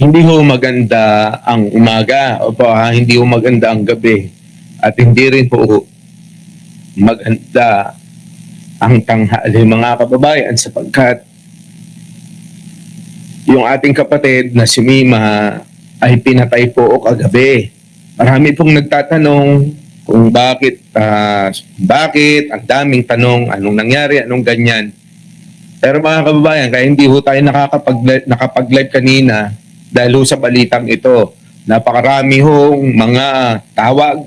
Hindi ho maganda ang umaga o hindi ho maganda ang gabi at hindi rin po maganda ang tanghali mga kababayan sapagkat yung ating kapatid na si Mima ay pinatay po kagabi. Marami pong nagtatanong kung bakit, ang daming tanong, anong nangyari, anong ganyan. Pero mga kababayan, kaya hindi ho tayo nakapag-live kanina dahil ho sa balitang ito. Napakarami hong mga tawag,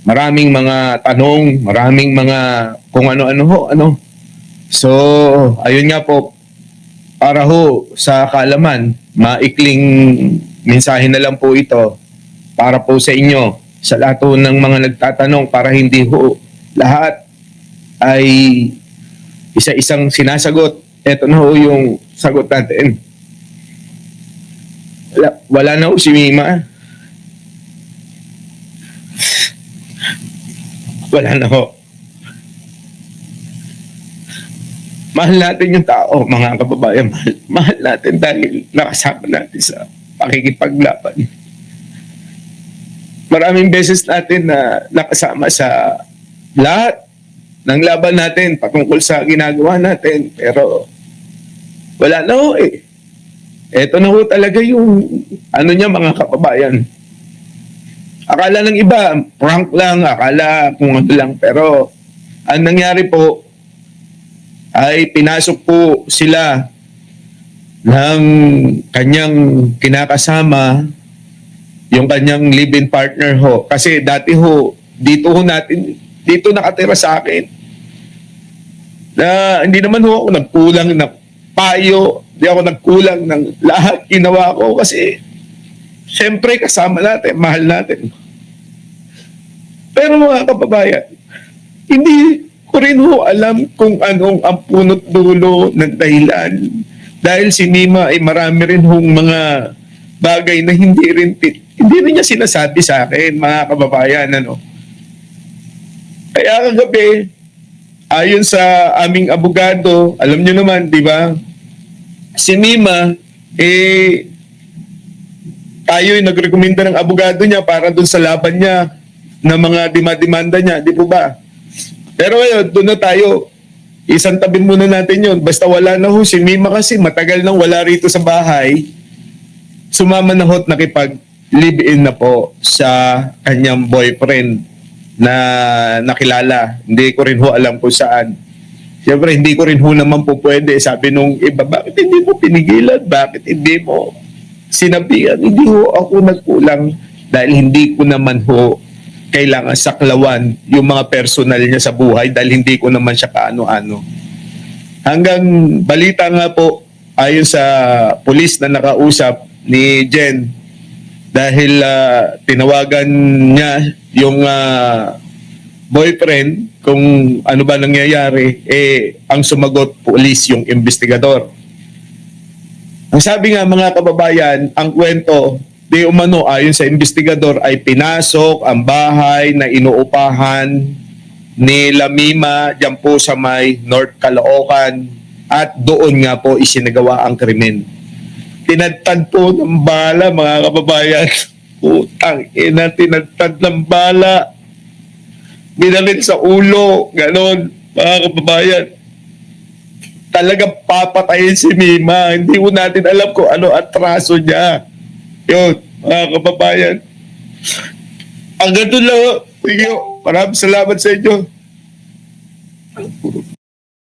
maraming mga tanong, maraming mga kung ano-ano ho. So, ayun nga po, para ho sa kaalaman, maikling mensahe na lang po ito para po sa inyo, sa lahat ho ng mga nagtatanong para hindi ho lahat ay isa-isang sinasagot. Ito na ho yung sagot natin. Wala na ho si Mima. Wala na ho. Mahal natin yung tao, mga kababayan. Mahal natin dahil nakasama natin sa pakikipaglaban. Maraming beses natin na nakasama sa lahat ng laban natin patungkol sa ginagawa natin. Pero wala na ho eh. Ito na ho talaga yung niya mga kababayan. Akala ng iba, prank lang, akala kung ano lang. Pero ang nangyari po, ay pinasok po sila ng kanyang kinakasama, yung kanyang live-in partner ho. Kasi dati ho, dito nakatira sa akin. Na hindi naman ho ako nagkulang ng payo, hindi ako nagkulang ng lahat ginawa ko kasi siyempre kasama natin, mahal natin. Pero mga kababayan, hindi ko rin ho alam kung anong ang punot dulo ng dahilan. Dahil si Mima ay marami rin hong mga bagay na hindi rin niya sinasabi sa akin, mga kababayan. Kaya kagabi, ayon sa aming abogado, alam nyo naman, di ba? Si Mima, tayo ay nagrekomenda ng abogado niya para dun sa laban niya na mga demanda niya, di po ba? Pero ngayon, doon na tayo. Isang tabi muna natin yun. Basta wala na ho. Si Mima kasi matagal nang wala rito sa bahay. Sumama na ho't nakipag-live-in na po sa kanyang boyfriend na nakilala. Hindi ko rin ho alam kung saan. Siyempre, hindi ko rin ho naman po pwede. Sabi nung iba, bakit hindi mo pinigilan? Bakit hindi mo sinabihan? Hindi ho ako nagkulang dahil hindi ko naman ho kailangan saklawan yung mga personal niya sa buhay dahil hindi ko naman siya kaano-ano. Hanggang balita nga po, ayon sa pulis na nakausap ni Jen, dahil tinawagan niya yung boyfriend kung ano ba nangyayari, ang sumagot pulis yung investigador. Ang sabi nga mga kababayan, ang kwento, di umano ayon sa investigador ay pinasok ang bahay na inuupahan ni Mima diyan po sa may North Caloocan at doon nga po isinagawa ang krimen. Tinadtad po ng bala mga kababayan. Putang ina, tinadtad ng bala. Binalin sa ulo, ganon mga kababayan. Talagang papatayin si Mima. Hindi ko natin alam kung ano atraso niya. Yun, mga kababayan. Ang ganun lang. Thank you. Maraming salamat sa inyo.